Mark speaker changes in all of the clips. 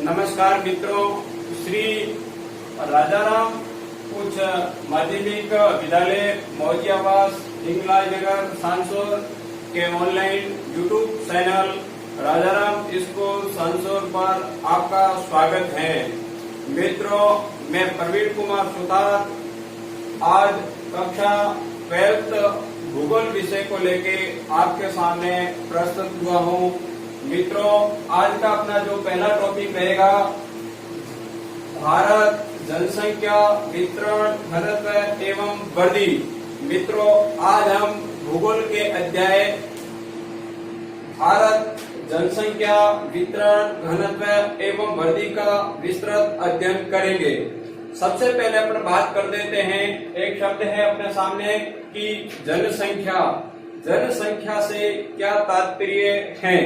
Speaker 1: नमस्कार मित्रों, श्री राजाराम उच्च माध्यमिक विद्यालय मौजियावास हिंगलाज नगर सांसौर के online YouTube channel Rajaram school Sansaur पर आपका स्वागत है। मित्रों, मैं प्रवीण कुमार सुतार आज कक्षा 12th भूगोल विषय को लेके आपके सामने प्रस्तुत हुआ हूँ। मित्रों, आज का अपना जो पहला टॉपिक रहेगा भारत जनसंख्या वितरण घनत्व एवं वृद्धि। मित्रों, आज हम भूगोल के अध्याय भारत जनसंख्या वितरण घनत्व एवं वृद्धि का विस्तृत अध्ययन करेंगे। सबसे पहले अपन बात कर देते हैं, एक शब्द है अपने सामने कि जनसंख्या। जनसंख्या से क्या तात्पर्य है?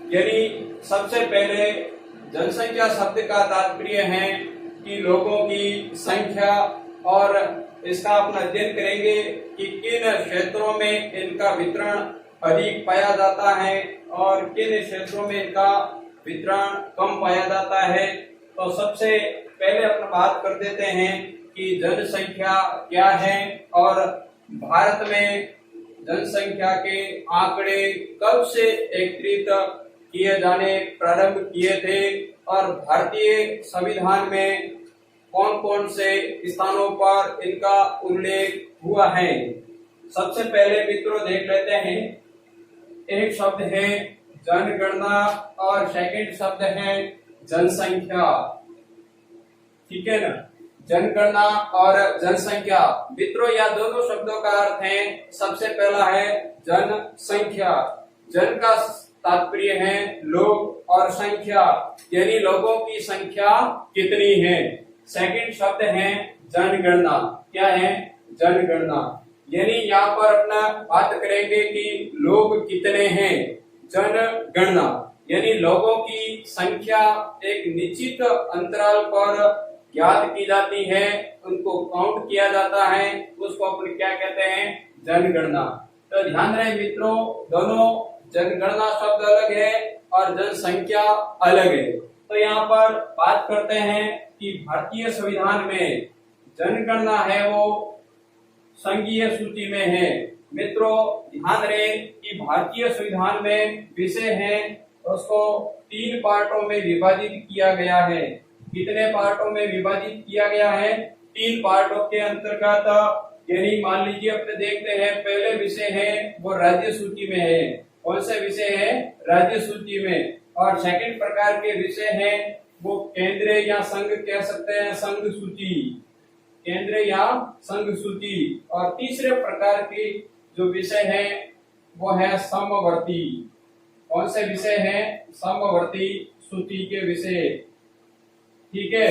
Speaker 1: यानी सबसे पहले जनसंख्या शब्द का तात्पर्य है कि लोगों की संख्या, और इसका अपना अध्ययन करेंगे कि किन क्षेत्रों में इनका वितरण अधिक पाया जाता है और किन क्षेत्रों में इनका वितरण कम पाया जाता है। तो सबसे पहले अपन बात कर देते हैं कि जनसंख्या क्या है और भारत में जनसंख्या के आंकड़े कब से एकत्रित किए जाने प्रारंभ किए थे और भारतीय संविधान में कौन कौन से स्थानों पर इनका उल्लेख हुआ है। सबसे पहले मित्रों देख लेते हैं, एक शब्द है जनगणना और सेकंड शब्द है जनसंख्या। ठीक है ना, जनगणना और जनसंख्या। मित्रों, यह दोनों शब्दों का अर्थ है, सबसे पहला है जनसंख्या। जन का तात्पर्य है लोग और संख्या यानी लोगों की संख्या कितनी है। सेकंड शब्द है जनगणना। क्या है? जनगणना यानी यहाँ पर अपना बात करेंगे कि लोग कितने हैं। जनगणना यानी लोगों की संख्या एक निश्चित अंतराल पर ज्ञात की जाती है, उनको काउंट किया जाता है, उसको अपन क्या कहते हैं? जनगणना। तो ध्यान रहे मित्रों, दोनों जनगणना शब्द अलग है और जनसंख्या अलग है। तो यहाँ पर बात करते हैं कि भारतीय संविधान में जनगणना है वो संघीय सूची में है। मित्रों, ध्यान रहे कि भारतीय संविधान में विषय है उसको 3 पार्टों में विभाजित किया गया है। कितने पार्टों में विभाजित किया गया है? 3 पार्टों के अंतर्गत। यानी मान लीजिए अपने देखते हैं, पहले विषय है वो राज्य सूची में है। कौन से विषय है? राज्य सूची में। और सेकंड प्रकार के विषय हैं वो केंद्र या संघ कह सकते हैं, संघ सूची, केंद्र या संघ सूची। और तीसरे प्रकार के जो विषय है वो है समवर्ती। कौन से विषय है? समवर्ती सूची के विषय। ठीक है,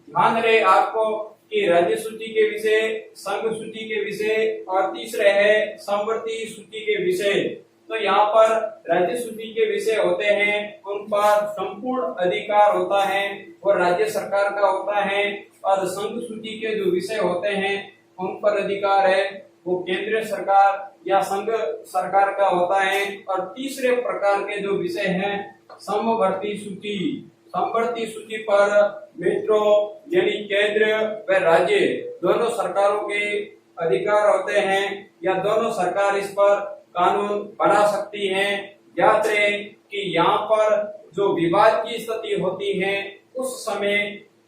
Speaker 1: ध्यान रहे आपको कि राज्य सूची के विषय, संघ सूची के विषय और तीसरे है समवर्ती सूची के विषय। तो यहाँ पर राज्य सूची के विषय होते हैं, उन पर संपूर्ण अधिकार होता है और राज्य सरकार का होता है। और संघ सूची के जो विषय होते हैं उन पर अधिकार है वो केंद्रीय सरकार या संघ सरकार का होता है। और तीसरे प्रकार के जो विषय हैं समवर्ती सूची। समवर्ती सूची पर मित्रों यानी केंद्र व राज्य दोनों सरकारों के अधिकार होते हैं या दोनों सरकार इस पर कानून बना सकती है। याद रहे कि यहाँ पर जो विवाद की स्थिति होती है उस समय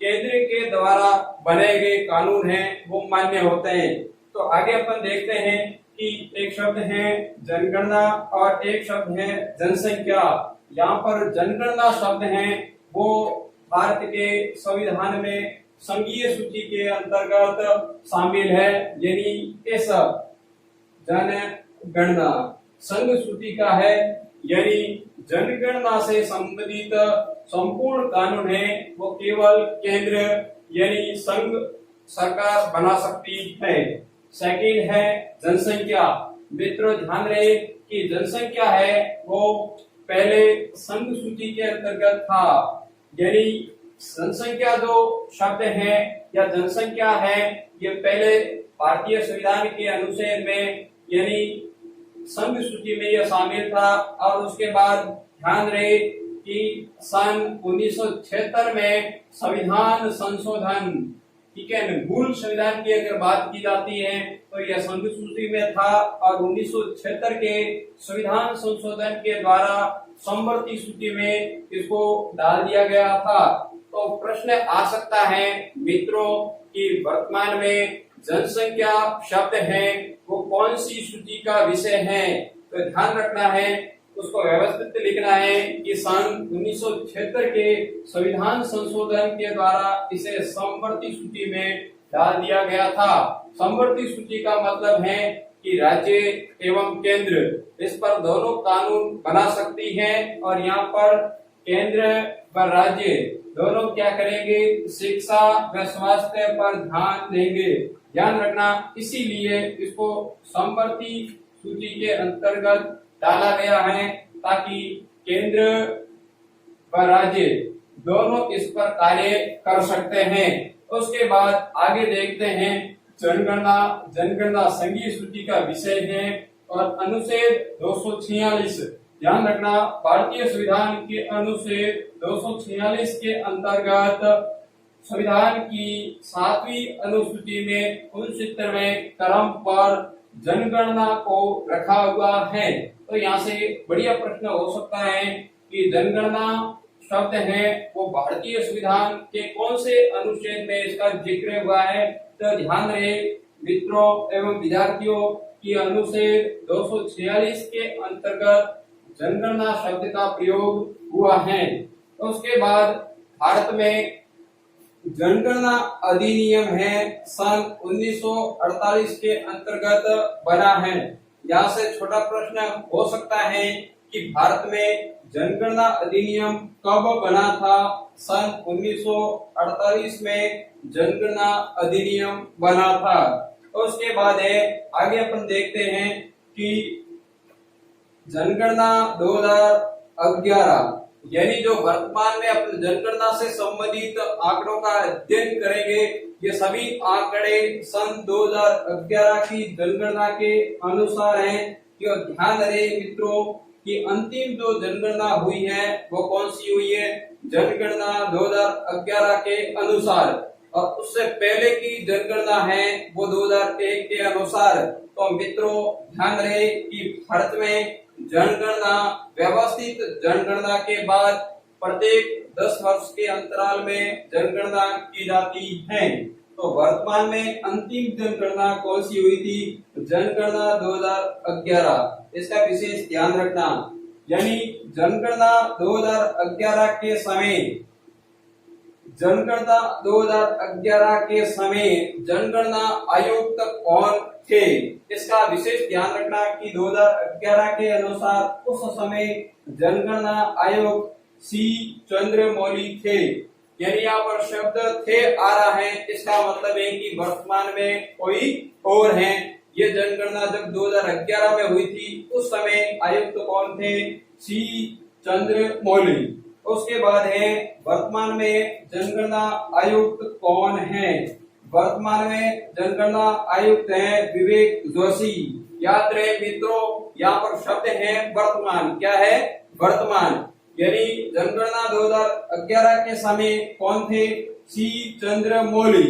Speaker 1: केंद्र के द्वारा बनाए गए कानून हैं वो मान्य होते हैं। तो आगे अपन देखते हैं कि एक शब्द है जनगणना और एक शब्द है जनसंख्या। यहाँ पर जनगणना शब्द है वो भारत के संविधान में संघीय सूची के अंतर्गत शामिल है। यानी ये सब जनगणना संघ सूची का है, यानी जनगणना से संबंधित संपूर्ण कानून है वो केवल केंद्र यानी संघ सरकार बना सकती है। सेकंड है जनसंख्या। मित्रों, ध्यान रहे कि जनसंख्या है वो पहले संघ सूची के अंतर्गत था। यानी जनसंख्या जो शब्द है या जनसंख्या है ये पहले भारतीय संविधान के अनुच्छेद में यानी संघ सूची में यह शामिल था। और उसके बाद ध्यान रहे कि सन 1976 में संविधान संशोधन, ठीक है, मूल संविधान की अगर बात की जाती है तो यह संधि सूची में था और 1976 के संविधान संशोधन के द्वारा समवर्ती सूची में इसको डाल दिया गया था। तो प्रश्न आ सकता है मित्रों कि वर्तमान में जनसंख्या शब्द है वो कौन सी सूची का विषय है, तो ध्यान रखना है, उसको व्यवस्थित लिखना है कि सन 1976 के संविधान संशोधन के द्वारा इसे समवर्ती सूची में डाल दिया गया था। समवर्ती सूची का मतलब है कि राज्य एवं केंद्र इस पर दोनों कानून बना सकती हैं और यहाँ पर केंद्र व राज्य दोनों क्या करेंगे, शिक्षा व स्वास्थ्य पर ध्यान देंगे। ध्यान रखना, इसीलिए इसको समवर्ती सूची के अंतर्गत डाला गया है ताकि केंद्र व राज्य दोनों इस पर कार्य कर सकते हैं। उसके बाद आगे देखते हैं जनगणना। जनगणना संघीय सूची का विषय है और अनुच्छेद 246, ध्यान रखना, भारतीय संविधान के अनुच्छेद 246 के अंतर्गत संविधान की 7वीं अनुसूची में 69वें क्रम पर जनगणना को रखा हुआ है। तो यहाँ से बढ़िया प्रश्न हो सकता है कि जनगणना शब्द है वो भारतीय संविधान के कौन से अनुच्छेद में इसका जिक्र हुआ है। तो ध्यान रहे मित्रों एवं विद्यार्थियों की अनुच्छेद 246 के अंतर्गत जनगणना शब्द का प्रयोग हुआ है। तो उसके बाद भारत में जनगणना अधिनियम है सन 1948 के अंतर्गत बना है। यहाँ से छोटा प्रश्न हो सकता है कि भारत में जनगणना अधिनियम कब बना था। सन 1948 में जनगणना अधिनियम बना था। तो उसके बाद है आगे अपन देखते हैं कि जनगणना 2011 यानी जो वर्तमान में अपने जनगणना से संबंधित आंकड़ों का अध्ययन करेंगे, ये सभी आंकड़े सन 2011 की जनगणना के अनुसार हैं। जो ध्यान रहे मित्रों कि अंतिम जो जनगणना हुई है वो कौन सी हुई है, जनगणना 2011 के अनुसार, और उससे पहले की जनगणना है वो 2001 के अनुसार। तो मित्रों ध्यान रहे कि भारत में जनगणना व्यवस्थित जनगणना के बाद प्रत्येक 10 वर्ष के अंतराल में जनगणना की जाती है। तो वर्तमान में अंतिम जनगणना कौन सी हुई थी, जनगणना 2011, इसका विशेष ध्यान रखना। यानी जनगणना 2011 के समय, जनगणना 2011 के समय जनगणना आयुक्त कौन थे, इसका विशेष ध्यान रखना कि 2011 के अनुसार उस समय जनगणना आयोग सी चंद्रमौली थे। यानी यहाँ पर शब्द थे आ रहा है, इसका मतलब है कि वर्तमान में कोई और है। ये जनगणना जब 2011 में हुई थी उस समय आयुक्त कौन थे, सी चंद्रमौली। उसके बाद है वर्तमान में जनगणना आयुक्त कौन है। वर्तमान में जनगणना आयुक्त है विवेक जोशी। याद रहे मित्रों, यहाँ पर शब्द है वर्तमान, क्या है, वर्तमान। यानी जनगणना 2011 के समय कौन थे, सी चंद्रमौली।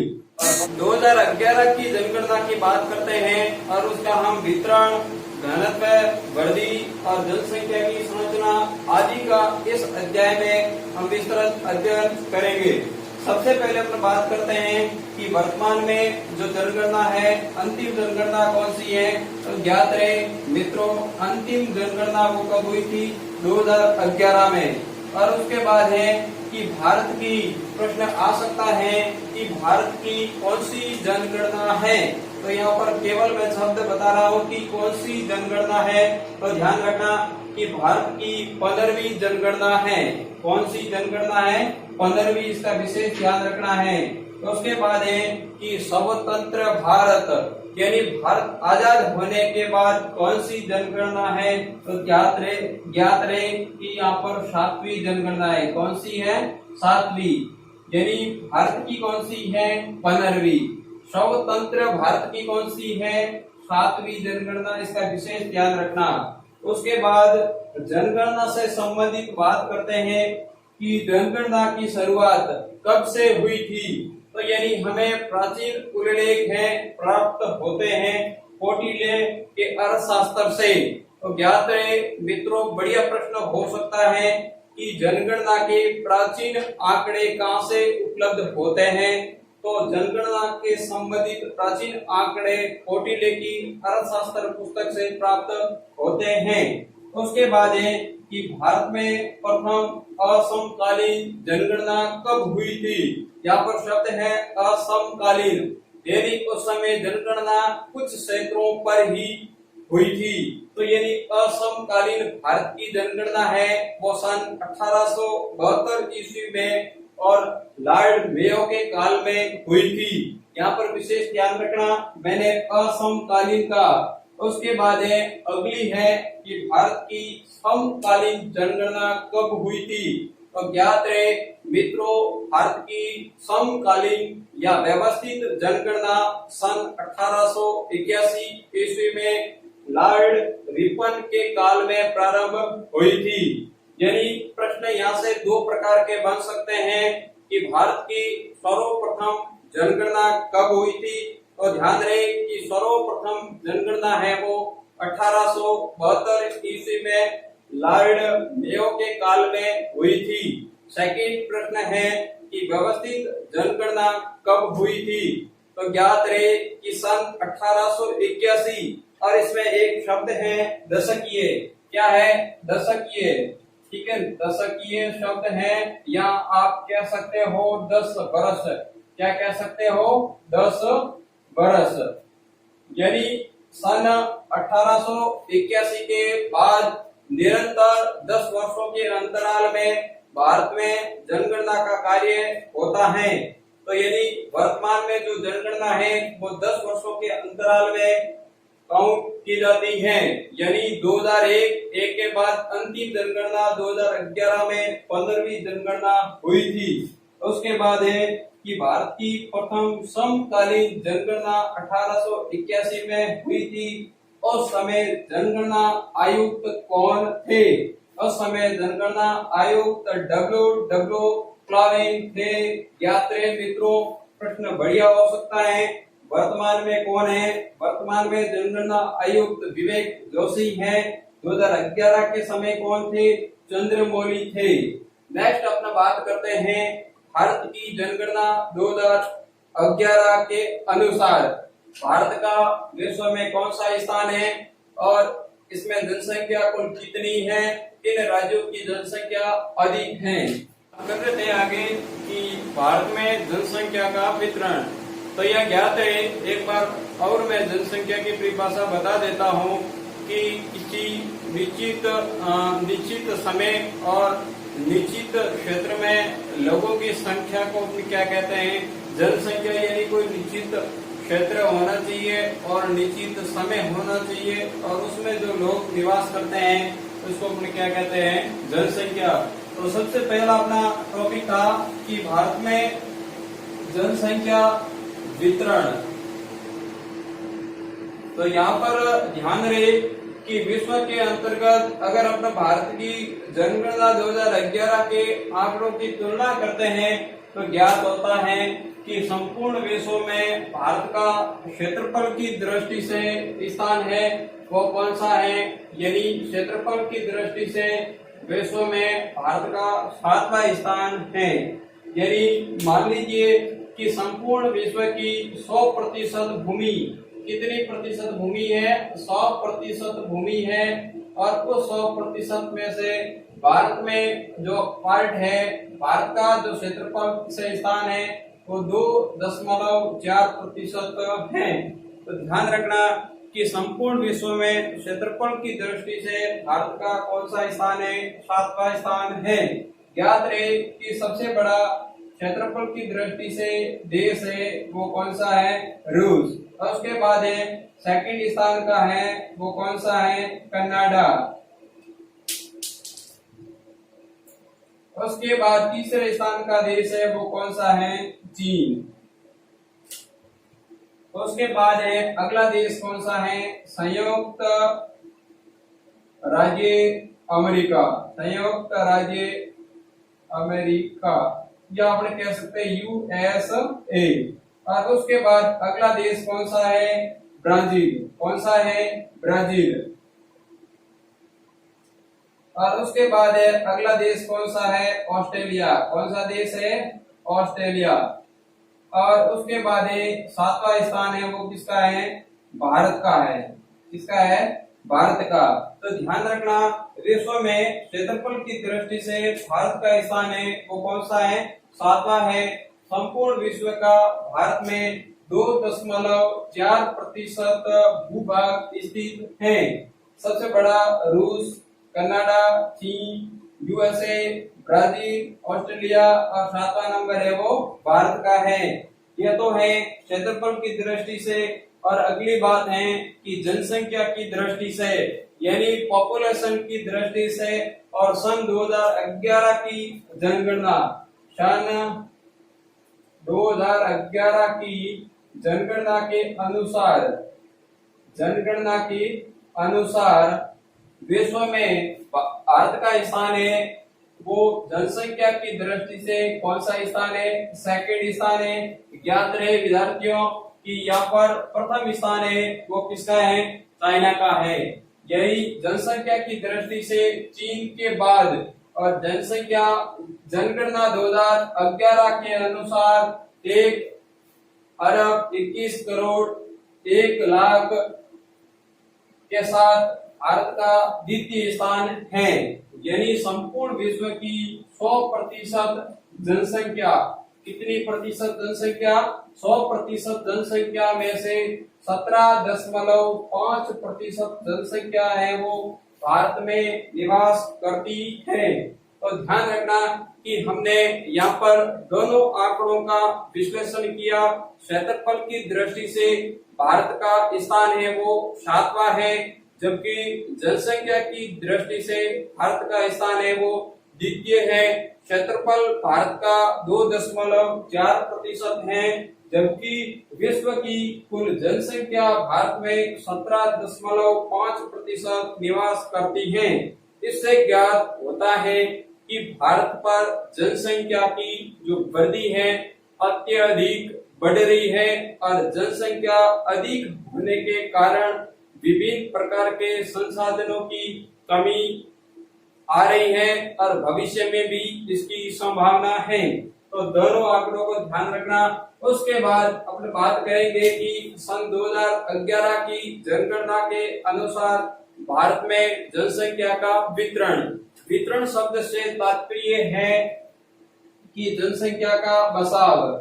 Speaker 1: 2011 की जनगणना की बात करते हैं और उसका हम वितरण, घनत्व, वृद्धि और जनसंख्या की संरचना आदि का इस अध्याय में हम विस्तृत अध्ययन करेंगे। सबसे पहले अपन बात करते हैं कि वर्तमान में जो जनगणना है, अंतिम जनगणना कौन सी है। तो ज्ञात रहे मित्रों, अंतिम जनगणना वो कब हुई थी, 2011 में। और उसके बाद है कि भारत की, प्रश्न आ सकता है कि भारत की कौन सी जनगणना है। तो यहाँ पर केवल मैं शब्द बता रहा हूँ कि कौन सी जनगणना है। तो ध्यान रखना कि भारत की 15वीं जनगणना है। कौन सी जनगणना है, 15वीं, इसका विशेष ध्यान रखना है। तो उसके बाद है कि स्वतंत्र भारत, यानी भारत आजाद होने के बाद कौन सी जनगणना है। तो ज्ञात रहे कि यहाँ पर 7वीं जनगणना है। कौन सी है, 7वीं। यानी भारत की कौन सी है, 15वीं। स्वतंत्र भारत की कौन सी है, 7वीं जनगणना, इसका विशेष ध्यान रखना। उसके बाद जनगणना से संबंधित बात करते हैं कि जनगणना की शुरुआत कब से हुई थी। तो यानी हमें प्राचीन उल्लेख है प्राप्त होते हैं कौटिल्य के अर्थशास्त्र से। तो ज्ञात है मित्रों, बढ़िया प्रश्न हो सकता है कि जनगणना के प्राचीन आंकड़े कहां से उपलब्ध होते हैं। तो जनगणना के संबंधित प्राचीन आंकड़े कौटिल्य की अर्थशास्त्र पुस्तक से प्राप्त होते हैं। उसके बाद है कि भारत में प्रथम असमकालीन जनगणना कब हुई थी। यहाँ पर शब्द है असमकालीन, यानी उस समय जनगणना कुछ क्षेत्रों पर ही हुई थी। तो यानी असमकालीन भारत की जनगणना है वो सन 1872 ईस्वी में और लॉर्ड मेयो के काल में हुई थी। यहाँ पर विशेष ध्यान रखना, मैंने असमकालीन का। उसके बाद है अगली है कि भारत की समकालीन जनगणना कब हुई थी। तो ज्ञात रहे मित्रों, भारत की समकालीन या व्यवस्थित जनगणना सन 1881 ईस्वी में लॉर्ड रिपन के काल में प्रारंभ हुई थी। यानी प्रश्न यहाँ से दो प्रकार के बन सकते हैं कि भारत की सर्वप्रथम जनगणना कब हुई थी। तो ध्यान रहे कि सर्वप्रथम जनगणना है वो 1872 ईस्वी में लॉर्ड मेयो के काल में हुई थी। सेकंड प्रश्न है कि व्यवस्थित जनगणना कब हुई थी। तो ज्ञात रहे कि सन 1881, और इसमें एक शब्द है दशकीय। क्या है? दशकीय। ठीक है, दशकीय शब्द है, या आप कह सकते हो 10 बरस। क्या कह सकते हो? 10 बरस। यानी सन 1881 के बाद निरंतर 10 वर्षों के अंतराल में भारत में जनगणना का कार्य होता है। तो यानी वर्तमान में जो जनगणना है वो 10 वर्षों के अंतराल में काउंट की जाती है। यानी 2001 के बाद अंतिम जनगणना 2011 में 15वीं जनगणना हुई थी। उसके बाद है कि भारत की प्रथम समकालीन जनगणना 1881 में हुई थी। उस समय जनगणना आयुक्त कौन थे? उस समय जनगणना आयुक्त W क्लावेन थे। ज्ञात रहे मित्रों, प्रश्न बढ़िया हो सकता है। वर्तमान में कौन है? वर्तमान में जनगणना आयुक्त विवेक जोशी हैं। 2011 के समय कौन थे? चंद्रमौली थे। नेक्स्ट अपना बात करते हैं भारत की जनगणना 2011 के अनुसार भारत का विश्व में कौन सा स्थान है और इसमें जनसंख्या कुल कितनी है, किन राज्यों की जनसंख्या अधिक है। करते हैं आगे कि भारत में जनसंख्या का वितरण। तो यह ज्ञात है, एक बार और मैं जनसंख्या की परिभाषा बता देता हूँ कि किसी निश्चित समय और निश्चित क्षेत्र में लोगों की संख्या को क्या कहते हैं? जनसंख्या। यानी कोई निश्चित क्षेत्र होना चाहिए और निश्चित समय होना चाहिए और उसमें जो लोग निवास करते हैं उसको अपने क्या कहते हैं? जनसंख्या। तो सबसे पहला अपना टॉपिक था कि भारत में जनसंख्या वितरण। तो यहाँ पर ध्यान रहे कि विश्व के अंतर्गत अगर अपना भारत की जनगणना 2011 के आंकड़ों की तुलना करते हैं तो ज्ञात होता है कि संपूर्ण विश्व में भारत का क्षेत्रफल की दृष्टि से स्थान है वो कौन सा है। यानी क्षेत्रफल की दृष्टि से विश्व में भारत का 7वां स्थान है। यानी मान लीजिए कि संपूर्ण विश्व की 100% भूमि, कितनी प्रतिशत भूमि है? 100% भूमि है। और उस 100% में से भारत में जो पार्ट है, भारत का जो क्षेत्रफल से स्थान है वो 2.4% है। तो ध्यान रखना कि संपूर्ण विश्व में क्षेत्रफल की दृष्टि से भारत का कौन सा स्थान है? 7वां स्थान है। ज्ञात रहे कि सबसे बड़ा क्षेत्रफल की दृष्टि से देश है वो कौन सा है? रूस। और उसके बाद है सेकंड स्थान का है वो कौन सा है? कनाडा। उसके बाद तीसरे स्थान का देश है वो कौन सा है? चीन। उसके बाद है अगला देश कौन सा है? संयुक्त राज्य अमेरिका, संयुक्त राज्य अमेरिका, या આપણે कह सकते हैं यूएसए। और उसके बाद अगला देश कौन सा है? ब्राजील। कौन सा है? ब्राजील। और उसके बाद है अगला देश कौन सा है? ऑस्ट्रेलिया। कौन सा देश है? ऑस्ट्रेलिया। और उसके बाद है 7वां स्थान है वो किसका है? भारत का है। किसका है? भारत का। तो ध्यान रखना, विश्व में क्षेत्रफल की दृष्टि से भारत का स्थान है वो कौन सा है? 7वां है। संपूर्ण विश्व का भारत में 2.4% भूभाग स्थित है। सबसे बड़ा रूस, कनाडा, चीन, यूएसए, ब्राजील, ऑस्ट्रेलिया, और 7वां नंबर है वो भारत का है। यह तो है क्षेत्रफल की दृष्टि से। और अगली बात है कि जनसंख्या की दृष्टि से, यानी पॉपुलेशन की दृष्टि से, और सन 2011 की जनगणना, सन 2011 की जनगणना के अनुसार विश्व में भारत का स्थान है वो जनसंख्या की दृष्टि से कौन सा स्थान है? सेकंड स्थान है। ज्ञात रहे विद्यार्थियों कि यहाँ पर प्रथम स्थान है वो किसका है? चाइना का है। यही जनसंख्या की दृष्टि से चीन के बाद, और जनसंख्या जनगणना 2011 के अनुसार 1,21,01,00,000 के साथ भारत का द्वितीय स्थान है। यानी संपूर्ण विश्व की 100% जनसंख्या, कितनी प्रतिशत जनसंख्या? 100% जनसंख्या में से 17.5% जनसंख्या है वो भारत में निवास करती है। तो ध्यान रखना कि हमने यहाँ पर दोनों आंकड़ों का विश्लेषण किया। क्षेत्रफल की दृष्टि से भारत का स्थान है वो 7वां है, जबकि जनसंख्या की दृष्टि से भारत का स्थान है वो द्वितीय है। क्षेत्रफल भारत का 2.4% है, जबकि विश्व की कुल जनसंख्या भारत में 17.5% निवास करती है। इससे ज्ञात होता है कि भारत पर जनसंख्या की जो वृद्धि है अत्यधिक बढ़ रही है, और जनसंख्या अधिक होने के कारण विभिन्न प्रकार के संसाधनों की कमी आ रही है, और भविष्य में भी इसकी संभावना है। तो दोनों आंकड़ों को ध्यान रखना। उसके बाद अपन बात करेंगे कि सन 2011 की जनगणना के अनुसार भारत में जनसंख्या का वितरण शब्द से तात्पर्य है कि जनसंख्या का बसाव।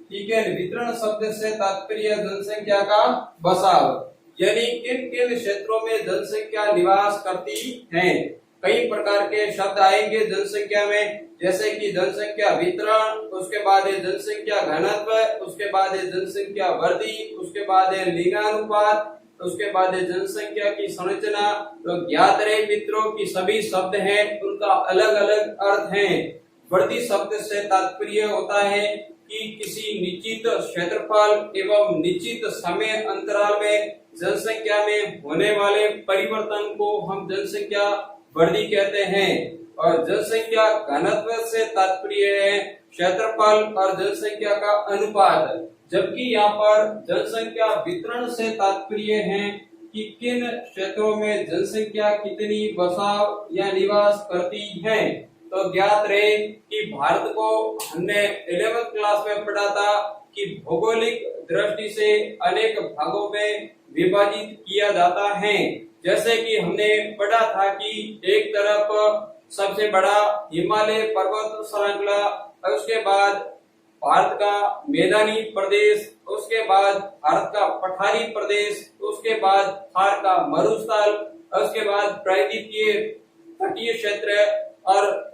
Speaker 1: ठीक है, वितरण शब्द से तात्पर्य जनसंख्या का बसाव, यानी किन किन क्षेत्रों में जनसंख्या निवास करती है। कई प्रकार के शब्द आएंगे जनसंख्या में, जैसे कि जनसंख्या वितरण, उसके बाद है जनसंख्या घनत्व, उसके बाद है जनसंख्या वृद्धि, उसके बाद है लिंगानुपात, उसके बाद है जनसंख्या की संरचना। तो ज्ञात रहे मित्रों की सभी शब्द हैं उनका अलग अलग अर्थ है। वृद्धि शब्द से तात्पर्य होता है कि किसी निश्चित क्षेत्रफल एवं निश्चित समय अंतराल में जनसंख्या में होने वाले परिवर्तन को हम जनसंख्या वृद्धि कहते हैं। और जनसंख्या घनत्व से तात्पर्य है क्षेत्रफल और जनसंख्या का अनुपात, जबकि यहाँ पर जनसंख्या वितरण से तात्पर्य है कि किन क्षेत्रों में जनसंख्या कितनी बसाव या निवास करती है। तो ज्ञात रहे कि भारत को हमने 11th क्लास में पढ़ा था कि भौगोलिक दृष्टि से अनेक भागों में विभाजित किया जाता है। जैसे कि हमने पढ़ा था कि एक तरफ सबसे बड़ा हिमालय पर्वत श्रृंखला, उसके बाद भारत का मैदानी प्रदेश, उसके बाद भारत का पठारी प्रदेश, उसके बाद थार का मरुस्थल, उसके बाद प्रायद्वीपीय तटीय क्षेत्र और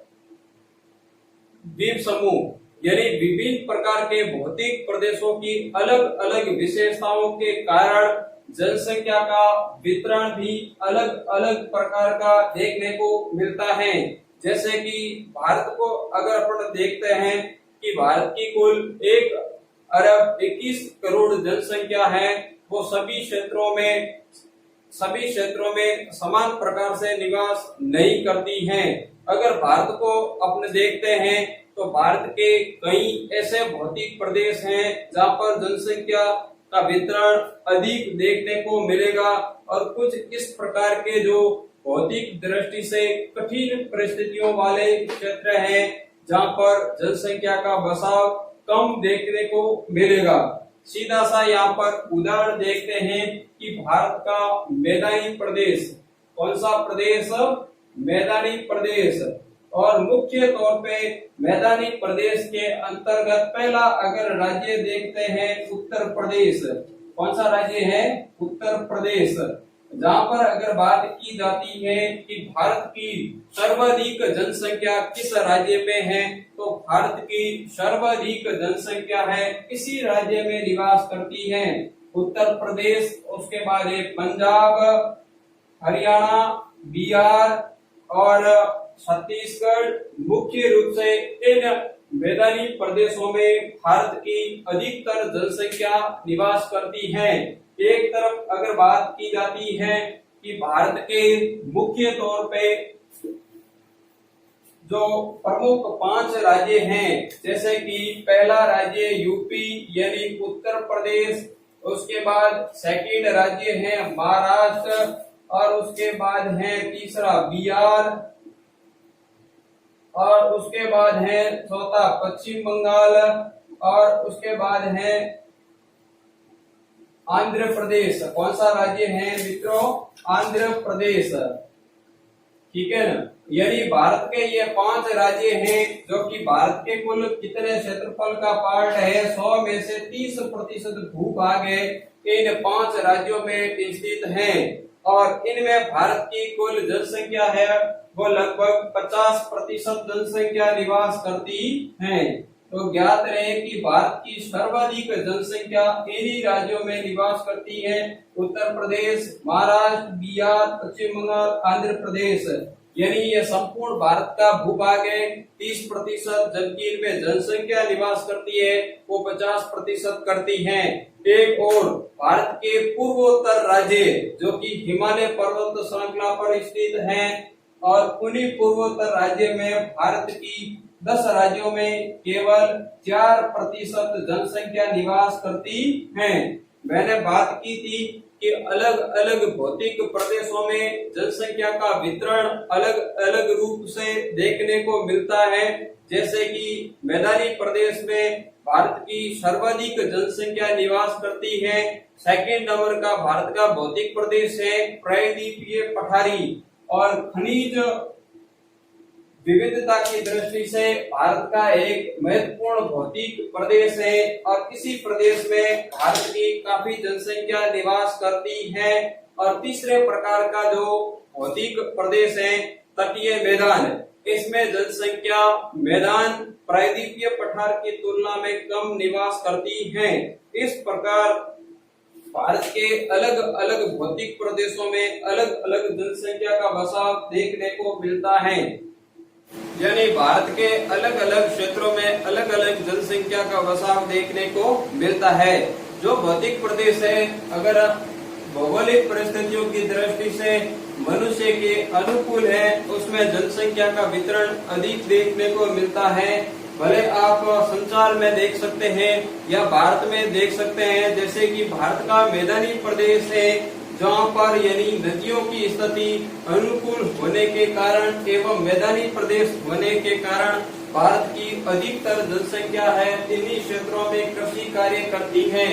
Speaker 1: द्वीप समूह, यानी विभिन्न प्रकार के भौतिक प्रदेशों की अलग अलग विशेषताओं के कारण जनसंख्या का वितरण भी अलग अलग प्रकार का देखने को मिलता है। जैसे कि भारत को अगर अपन देखते हैं कि भारत की कुल 1 अरब 21 करोड़ जनसंख्या है, वो सभी क्षेत्रों में सभी क्षेत्रों में समान प्रकार से निवास नहीं करती हैं। अगर भारत को अपने देखते हैं तो भारत के कई ऐसे भौतिक प्रदेश हैं जहाँ पर जनसंख्या का वितरण अधिक देखने को मिलेगा और कुछ इस प्रकार के जो भौतिक दृष्टि से कठिन परिस्थितियों वाले क्षेत्र हैं जहाँ पर जनसंख्या का बसाव कम देखने को मिलेगा। सीधा सा यहाँ पर उदाहरण देखते हैं कि भारत का मैदानी प्रदेश, कौन सा प्रदेश? मैदानी प्रदेश। और मुख्य तौर पे मैदानी प्रदेश के अंतर्गत पहला अगर राज्य देखते हैं उत्तर प्रदेश। कौन सा राज्य है? उत्तर प्रदेश। जहाँ पर अगर बात की जाती है कि भारत की सर्वाधिक जनसंख्या किस राज्य में है, तो भारत की सर्वाधिक जनसंख्या है इसी राज्य में निवास करती है, उत्तर प्रदेश। उसके बाद है पंजाब, हरियाणा, बिहार और छत्तीसगढ़। मुख्य रूप से इन मैदानी प्रदेशों में भारत की अधिकतर जनसंख्या निवास करती है। एक तरफ अगर बात की जाती है कि भारत के मुख्य तौर पे जो प्रमुख 5 राज्य हैं, जैसे कि पहला राज्य यूपी यानी उत्तर प्रदेश, उसके बाद सेकंड राज्य है महाराष्ट्र और उसके बाद है तीसरा बिहार और उसके बाद है चौथा पश्चिम बंगाल और उसके बाद है आंध्र प्रदेश। कौन सा राज्य है मित्रों? आंध्र प्रदेश। ठीक है ना। यानी भारत के ये 5 राज्य हैं जो कि भारत के कुल कितने क्षेत्रफल का पार्ट है, 100 में से 30% भूभाग है इन 5 राज्यों में स्थित हैं और इनमें भारत की कुल जनसंख्या है वो लगभग 50% जनसंख्या निवास करती है। तो ज्ञात रहे कि भारत की सर्वाधिक जनसंख्या इन्हीं राज्यों में निवास करती है, उत्तर प्रदेश, महाराष्ट्र, बिहार, पश्चिम बंगाल, आंध्र प्रदेश। यानी ये संपूर्ण भारत का भूभाग है 30%, जबकि इनमें जनसंख्या निवास करती है वो 50% करती है। एक और भारत के पूर्वोत्तर राज्य जो कि हिमालय पर्वत श्रृंखला पर स्थित हैं और उन्हीं पूर्वोत्तर राज्य में भारत की 10 राज्यों में केवल 4% जनसंख्या निवास करती है। मैंने बात की थी कि अलग अलग भौतिक प्रदेशों में जनसंख्या का वितरण अलग अलग रूप से देखने को मिलता है। जैसे कि मैदानी प्रदेश में भारत की सर्वाधिक जनसंख्या निवास करती है। सेकंड नंबर का भारत का भौतिक प्रदेश है प्रायद्वीपीय पठारी और खनिज विविधता की दृष्टि से भारत का एक महत्वपूर्ण भौतिक प्रदेश है और इसी प्रदेश में भारत की काफी जनसंख्या निवास करती है। और तीसरे प्रकार का जो भौतिक प्रदेश है तटीय मैदान, इसमें जनसंख्या मैदान प्रायद्वीपीय पठार की तुलना में कम निवास करती है। इस प्रकार भारत के अलग अलग भौतिक प्रदेशों में अलग अलग जनसंख्या का बसाव देखने को मिलता है। यानी भारत के अलग अलग क्षेत्रों में अलग अलग जनसंख्या का बसाव देखने को मिलता है। जो भौतिक प्रदेश है अगर भौगोलिक परिस्थितियों की दृष्टि से मनुष्य के अनुकूल है, उसमें जनसंख्या का वितरण अधिक देखने को मिलता है। भले आप संसार में देख सकते हैं या भारत में देख सकते हैं, जैसे कि भारत का मैदानी प्रदेश है जहाँ पर यानी नदियों की स्थिति अनुकूल होने के कारण एवं मैदानी प्रदेश होने के कारण भारत की अधिकतर जनसंख्या है इन्हीं क्षेत्रों में कृषि कार्य करती है।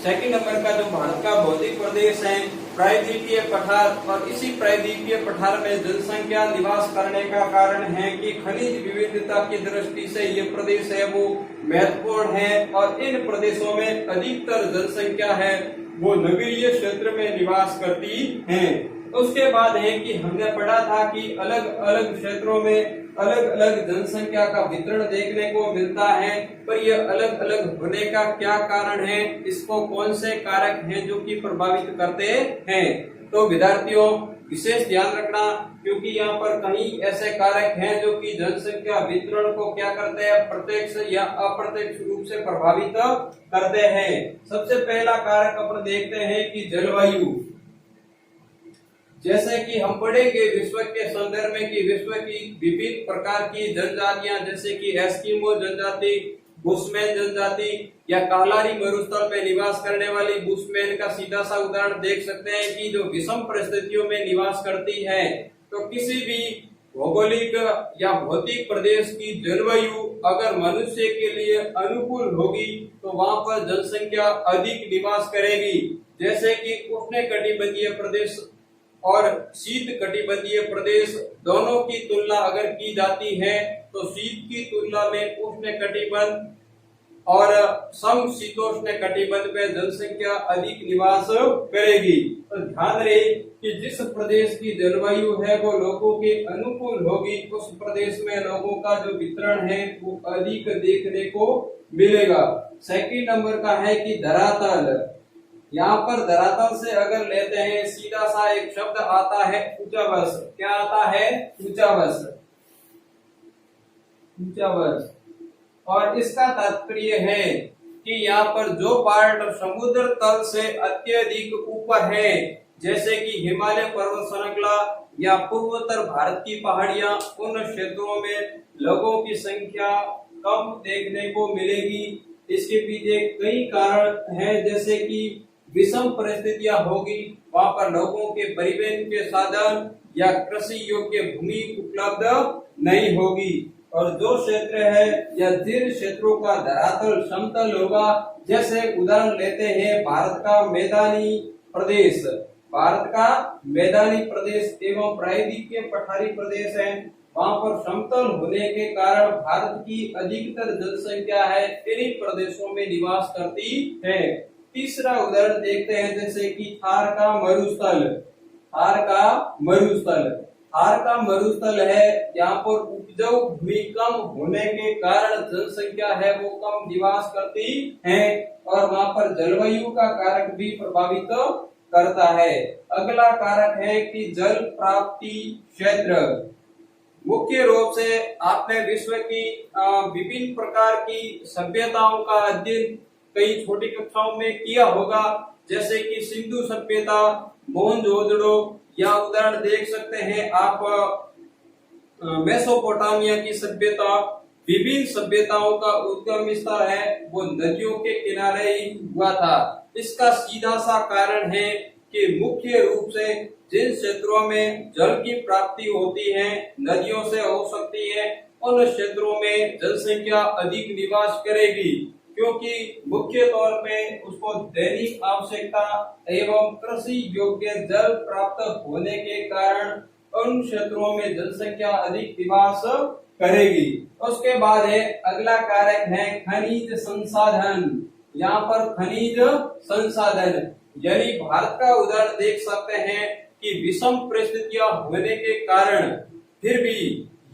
Speaker 1: सेकंड नंबर का जो भारत का भौतिक प्रदेश है प्रायद्वीपीय पठार, और इसी प्रायद्वीपीय पठार में जनसंख्या निवास करने का कारण है कि खनिज विविधता की दृष्टि से ये प्रदेश है वो महत्वपूर्ण है और इन प्रदेशों में अधिकतर जनसंख्या है वो नगरीय क्षेत्र में निवास करती है। उसके बाद है कि हमने पढ़ा था कि अलग अलग क्षेत्रों में अलग अलग जनसंख्या का वितरण देखने को मिलता है, पर यह अलग अलग होने का क्या कारण है, इसको कौन से कारक हैं जो कि प्रभावित करते हैं। तो विद्यार्थियों विशेष ध्यान रखना, क्योंकि यहाँ पर कई ऐसे कारक हैं जो कि जनसंख्या वितरण को क्या करते हैं, प्रत्यक्ष या अप्रत्यक्ष रूप से प्रभावित करते हैं। सबसे पहला कारक अपन देखते हैं कि जलवायु। जैसे कि हम पढ़ेंगे विश्व के संदर्भ में कि विश्व की विभिन्न प्रकार की जनजातियां, जैसे कि एस्किमो जनजाति, बुशमैन जनजाति या कालारी मरुस्थल पे निवास करने वाली बुशमैन का सीधा सा उदाहरण देख सकते हैं कि जो विषम परिस्थितियों में निवास करती है। तो किसी भी भौगोलिक या भौतिक प्रदेश की जलवायु अगर मनुष्य के लिए अनुकूल होगी तो वहां पर जनसंख्या अधिक निवास करेगी। जैसे कि उष्णकटिबंधीय प्रदेश और शीत कटिबंधीय प्रदेश दोनों की तुलना अगर की जाती है तो शीत की तुलना में उष्ण कटिबंध और समशीतोष्ण कटिबंध में जनसंख्या अधिक निवास करेगी। तो ध्यान रहे कि जिस प्रदेश की जलवायु है वो लोगों के अनुकूल होगी, उस प्रदेश में लोगों का जो वितरण है वो अधिक देखने को मिलेगा। सेकंड नंबर का है कि धरातल। यहाँ पर धरातल से अगर लेते हैं सीधा सा एक शब्द आता है उच्चावश। क्या आता है? उच्चावश। उच्चावश। और इसका तात्पर्य है कि यहाँ पर जो पार्ट समुद्र तल से अत्यधिक ऊपर है, जैसे कि हिमालय पर्वत श्रृंखला या पूर्वोत्तर भारत की पहाड़ियां, उन क्षेत्रों में लोगों की संख्या कम देखने को मिलेगी। इसके पीछे कई कारण हैं, जैसे कि विषम परिस्थितियां होगी, वहां पर लोगों के परिवहन के साधन या कृषि योग्य भूमि उपलब्ध नहीं होगी। और जो क्षेत्र है या जिन क्षेत्रों का धरातल समतल होगा, जैसे उदाहरण लेते हैं भारत का मैदानी प्रदेश। भारत का मैदानी प्रदेश एवं प्रायद्वीपीय पठारी प्रदेश है, वहां पर समतल होने के कारण भारत की अधिकतर जनसंख्या है इन्हीं प्रदेशों में निवास करती है। तीसरा उदाहरण देखते हैं, जैसे कि थार का मरुस्थल। थार का मरुस्थल। थार का मरुस्थल है, यहाँ पर उपजाऊ भूमि कम होने के कारण जनसंख्या है वो कम निवास करती है और वहाँ पर जलवायु का कारक भी प्रभावित करता है। अगला कारक है कि जल प्राप्ति क्षेत्र। मुख्य रूप से आपने विश्व की विभिन्न प्रकार की सभ्यताओं का अध्ययन कई छोटी कक्षाओं में किया होगा, जैसे कि सिंधु सभ्यता, मोहनजोदड़ो, या उदाहरण देख सकते हैं आप मेसोपोटामिया की सभ्यता। विभिन्न सभ्यताओं का उद्गम स्थल है वो नदियों के किनारे ही हुआ था। इसका सीधा सा कारण है कि मुख्य रूप से जिन क्षेत्रों में जल की प्राप्ति होती है, नदियों से हो सकती है, उन क्षेत्रों में जनसंख्या अधिक निवास करेगी, क्योंकि मुख्य तौर पे उसको दैनिक आवश्यकता एवं कृषि योग्य जल प्राप्त होने के कारण उन क्षेत्रों में जनसंख्या अधिक निवास करेगी। उसके बाद है अगला कारक है खनिज संसाधन। यहाँ पर खनिज संसाधन, यानी भारत का उदाहरण देख सकते हैं कि विषम परिस्थितियां होने के कारण फिर भी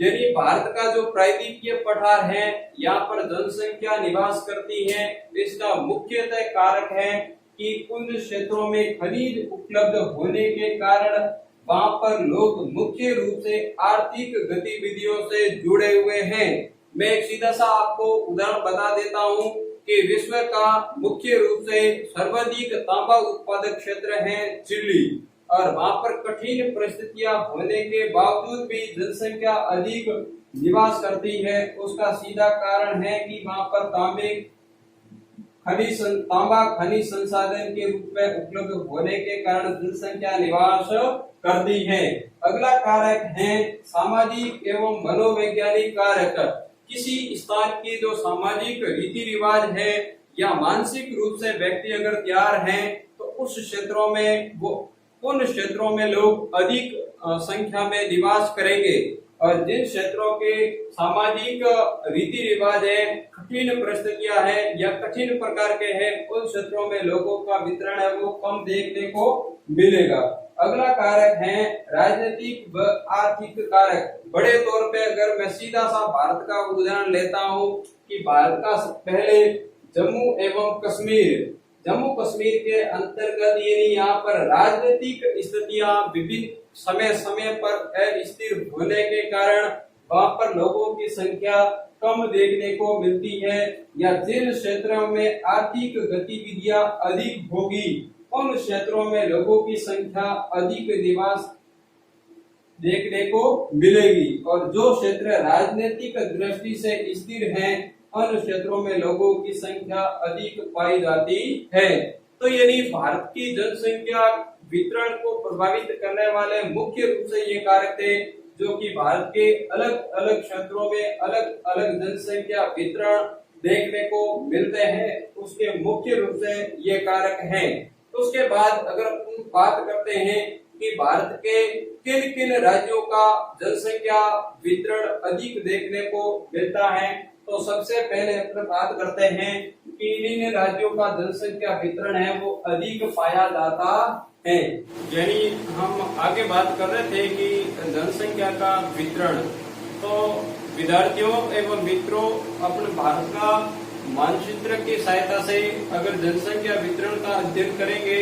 Speaker 1: यदि भारत का जो प्रायद्वीपीय पठार है यहाँ पर जनसंख्या निवास करती है, इसका मुख्यतः कारक है कि उन क्षेत्रों में खनिज उपलब्ध होने के कारण वहां पर लोग मुख्य रूप से आर्थिक गतिविधियों से जुड़े हुए हैं। मैं एक सीधा सा आपको उदाहरण बता देता हूँ कि विश्व का मुख्य रूप से सर्वाधिक तांबा उत्पादक क्षेत्र है चिली, और वहां पर कठिन परिस्थितियां होने के बावजूद भी जनसंख्या अधिक निवास करती है। उसका सीधा कारण है कि वहां पर तांबा खनिज संसाधन के रूप में उपलब्ध होने के कारण जनसंख्या निवास करती है। अगला कारक है सामाजिक एवं मनोवैज्ञानिक कारक। किसी स्थान की जो सामाजिक रीति रिवाज है या मानसिक रूप से व्यक्ति अगर तैयार है तो उस क्षेत्रों में उन क्षेत्रों में लोग अधिक संख्या में निवास करेंगे, और जिन क्षेत्रों के सामाजिक रीति रिवाज है, कठिन परिस्थितियां है या कठिन प्रकार के हैं, उन क्षेत्रों में लोगों का वितरण है वो कम देखने को मिलेगा। अगला कारक है राजनीतिक व आर्थिक कारक। बड़े तौर पे अगर मैं सीधा सा भारत का उदाहरण लेता हूँ कि भारत का पहले जम्मू एवं कश्मीर, जम्मू कश्मीर के अंतर्गत यानी यहाँ पर राजनीतिक स्थितियां विभिन्न समय समय पर अस्थिर होने के कारण वहां पर लोगों की संख्या कम देखने को मिलती है, या जिन क्षेत्रों में आर्थिक गतिविधियां अधिक होगी उन क्षेत्रों में लोगों की संख्या अधिक निवास देखने को मिलेगी। और जो क्षेत्र राजनीतिक दृष्टि से स्थिर हैं, उन क्षेत्रों में लोगों की संख्या अधिक पाई जाती है। तो यानी भारत की जनसंख्या वितरण को प्रभावित करने वाले मुख्य रूप से ये कारक थे, जो कि भारत के अलग अलग क्षेत्रों में अलग अलग जनसंख्या वितरण देखने को मिलते हैं, उसके मुख्य रूप से ये कारक हैं। तो उसके बाद अगर हम बात करते हैं कि भारत के किन किन राज्यों का जनसंख्या वितरण अधिक देखने को मिलता है, तो सबसे पहले अपन बात करते हैं कि इन राज्यों का जनसंख्या वितरण है वो अधिक पाया जाता है। यानी हम आगे बात कर रहे थे कि जनसंख्या का वितरण, तो विद्यार्थियों एवं मित्रों अपने भारत का मानचित्र की सहायता से अगर जनसंख्या वितरण का अध्ययन करेंगे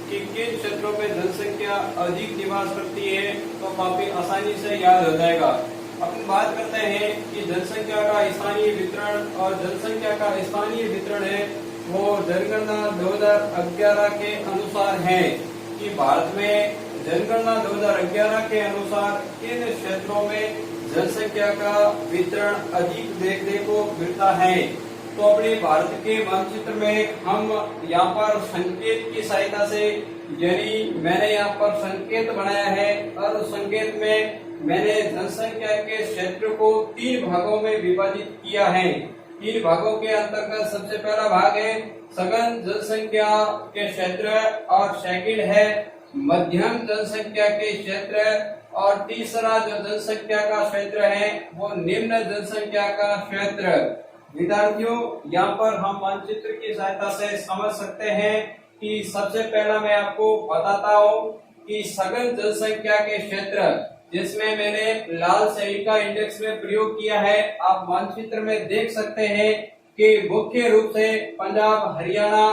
Speaker 1: कि किन क्षेत्रों में जनसंख्या अधिक निवास करती है, तो काफी आसानी से याद हो जाएगा। अपन बात करते हैं कि जनसंख्या का स्थानीय वितरण, और जनसंख्या का स्थानीय वितरण है वो जनगणना 2011 के अनुसार है कि भारत में जनगणना 2011 के अनुसार किन क्षेत्रों में जनसंख्या का वितरण अधिक देखने को मिलता है। तो अपने भारत के मानचित्र में हम यहाँ पर संकेत की सहायता से, यानी मैंने यहाँ पर संकेत बनाया है और उस संकेत में मैंने जनसंख्या के क्षेत्र को 3 भागों में विभाजित किया है। 3 भागों के अंतर्गत सबसे पहला भाग है सघन जनसंख्या के क्षेत्र, और सेकंड है मध्यम जनसंख्या के क्षेत्र, और तीसरा जो जनसंख्या का क्षेत्र है वो निम्न जनसंख्या का क्षेत्र। विद्यार्थियों यहाँ पर हम मानचित्र की सहायता से समझ सकते हैं कि सबसे पहला मैं आपको बताता हूँ कि सघन जनसंख्या के क्षेत्र, जिसमें मैंने लाल स्याही का इंडेक्स में प्रयोग किया है, आप मानचित्र में देख सकते हैं कि मुख्य रूप से पंजाब, हरियाणा,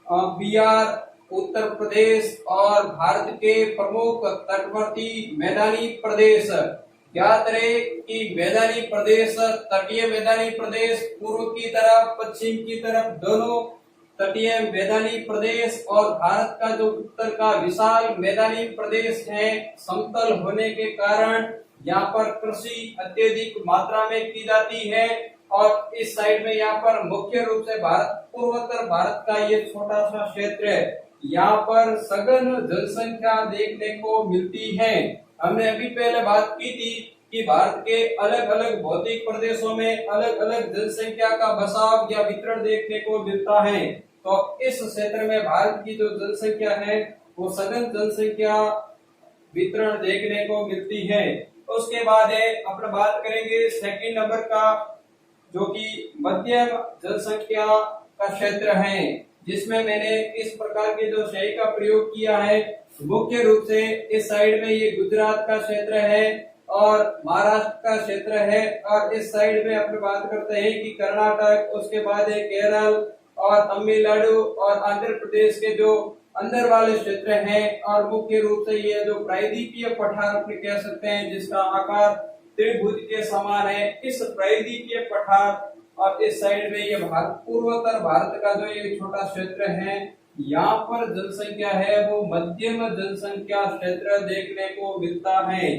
Speaker 1: बिहार, उत्तर प्रदेश और भारत के प्रमुख तटवर्ती मैदानी प्रदेश, याद रहे कि मैदानी प्रदेश, तटीय मैदानी प्रदेश, पूर्व की तरफ पश्चिम की तरफ दोनों तटीय मैदानी प्रदेश, और भारत का जो उत्तर का विशाल मैदानी प्रदेश है, समतल होने के कारण यहाँ पर कृषि अत्यधिक मात्रा में की जाती है। और इस साइड में यहाँ पर मुख्य रूप से भारत, पूर्वोत्तर भारत का ये छोटा सा क्षेत्र है, यहाँ पर सघन जनसंख्या देखने को मिलती है। हमने अभी पहले बात की थी कि भारत के अलग अलग भौतिक प्रदेशों में अलग अलग जनसंख्या का बसाव या वितरण देखने को मिलता है। तो इस क्षेत्र में भारत की जो जनसंख्या है वो सघन जनसंख्या वितरण देखने को मिलती है। उसके बाद है अपना बात करेंगे सेकंड नंबर का, जो कि मध्यम जनसंख्या का क्षेत्र है, जिसमें मैंने इस प्रकार के जो स्याही का प्रयोग किया है। मुख्य रूप से इस साइड में ये गुजरात का क्षेत्र है और महाराष्ट्र का क्षेत्र है, और इस साइड में अपनी बात करते हैं कि कर्नाटक, उसके बाद है केरल और तमिलनाडु और आंध्र प्रदेश के जो अंदर वाले क्षेत्र हैं, और मुख्य रूप से ये जो प्रायद्वीपीय पठार अपने कह सकते हैं, जिसका आकार त्रिभुज के समान है, इस प्रायद्वीपीय पठार, और इस साइड में ये भारत, पूर्वोत्तर भारत का जो ये छोटा क्षेत्र है, यहाँ पर जनसंख्या है वो मध्यम जनसंख्या क्षेत्र देखने को मिलता है।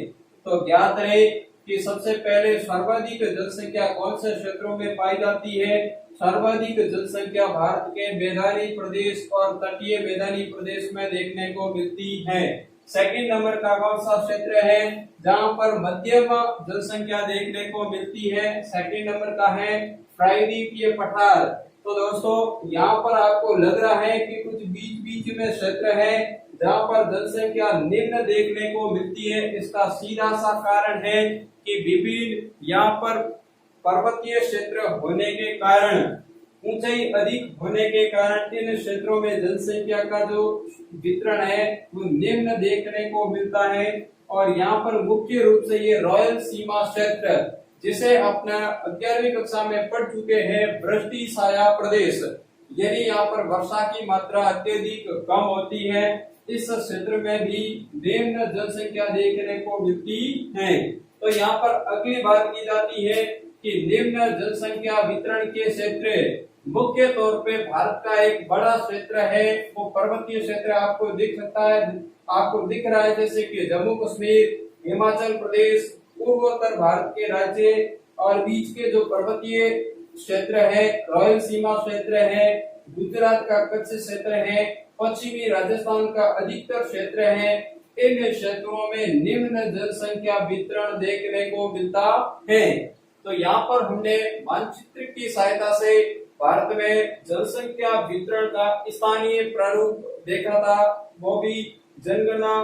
Speaker 1: तो ज्ञात रहे कि सबसे पहले सर्वाधिक जनसंख्या कौन से क्षेत्रों में पाई जाती है। सर्वाधिक जनसंख्या भारत के मैदानी प्रदेश और तटीय मैदानी प्रदेश में देखने को मिलती है। सेकंड नंबर का कौन सा क्षेत्र है जहाँ पर मध्यम जनसंख्या देखने को मिलती है? सेकंड नंबर का है प्रायद्वीपीय पठार। तो दोस्तों यहाँ पर आपको लग रहा है कि कुछ बीच बीच में क्षेत्र है जहाँ पर जनसंख्या निम्न देखने को मिलती है। इसका सीधा सा कारण है कि विभिन्न यहाँ पर पर्वतीय क्षेत्र होने के कारण, ऊंचाई अधिक होने के कारण इन क्षेत्रों में जनसंख्या का जो वितरण है वो निम्न देखने को मिलता है। और यहाँ पर मुख्य रूप से ये रॉयल सीमा क्षेत्र, जिसे अपना 11वीं कक्षा में पढ़ चुके हैं, वृष्टि छाया प्रदेश, यदि यहाँ पर वर्षा की मात्रा अत्यधिक कम होती है, इस क्षेत्र में भी निम्न जनसंख्या देखने को मिलती है। तो यहाँ पर अगली बात की जाती है कि निम्न जनसंख्या वितरण के क्षेत्र, मुख्य तौर पे भारत का एक बड़ा क्षेत्र है वो पर्वतीय क्षेत्र आपको दिख सकता है, आपको दिख रहा है, जैसे कि जम्मू कश्मीर, हिमाचल प्रदेश, पूर्वोत्तर भारत के राज्य और बीच के जो पर्वतीय क्षेत्र है, रॉयल सीमा क्षेत्र है, गुजरात का कच्छ क्षेत्र है, पश्चिमी राजस्थान का अधिकतर क्षेत्र है, इन क्षेत्रों में निम्न जनसंख्या वितरण देखने को मिलता है। तो यहाँ पर हमने मानचित्र की सहायता से भारत में जनसंख्या वितरण का स्थानीय प्रारूप देखा था, वो भी जनगणना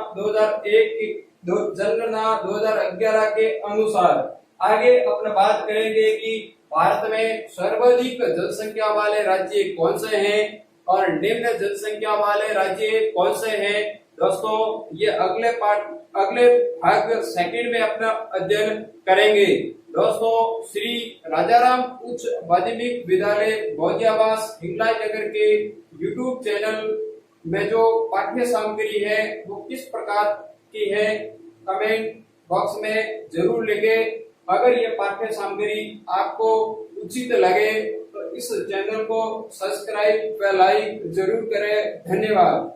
Speaker 1: 2011 के अनुसार। आगे अपन बात करेंगे कि भारत में सर्वाधिक जनसंख्या वाले राज्य कौन से हैं और निम्न जनसंख्या वाले राज्य कौन से हैं। दोस्तों ये अगले भाग सेकंड में अपना अध्ययन करेंगे। दोस्तों श्री राजाराम उच्च माध्यमिक विद्यालय भोजियावास हिंगलाज नगर के यूट्यूब चैनल में जो पाठ्य सामग्री है वो किस प्रकार की है, कमेंट बॉक्स में जरूर लिखें। अगर ये पाठ्य सामग्री आपको उचित लगे तो इस चैनल को सब्सक्राइब व लाइक जरूर करें। धन्यवाद।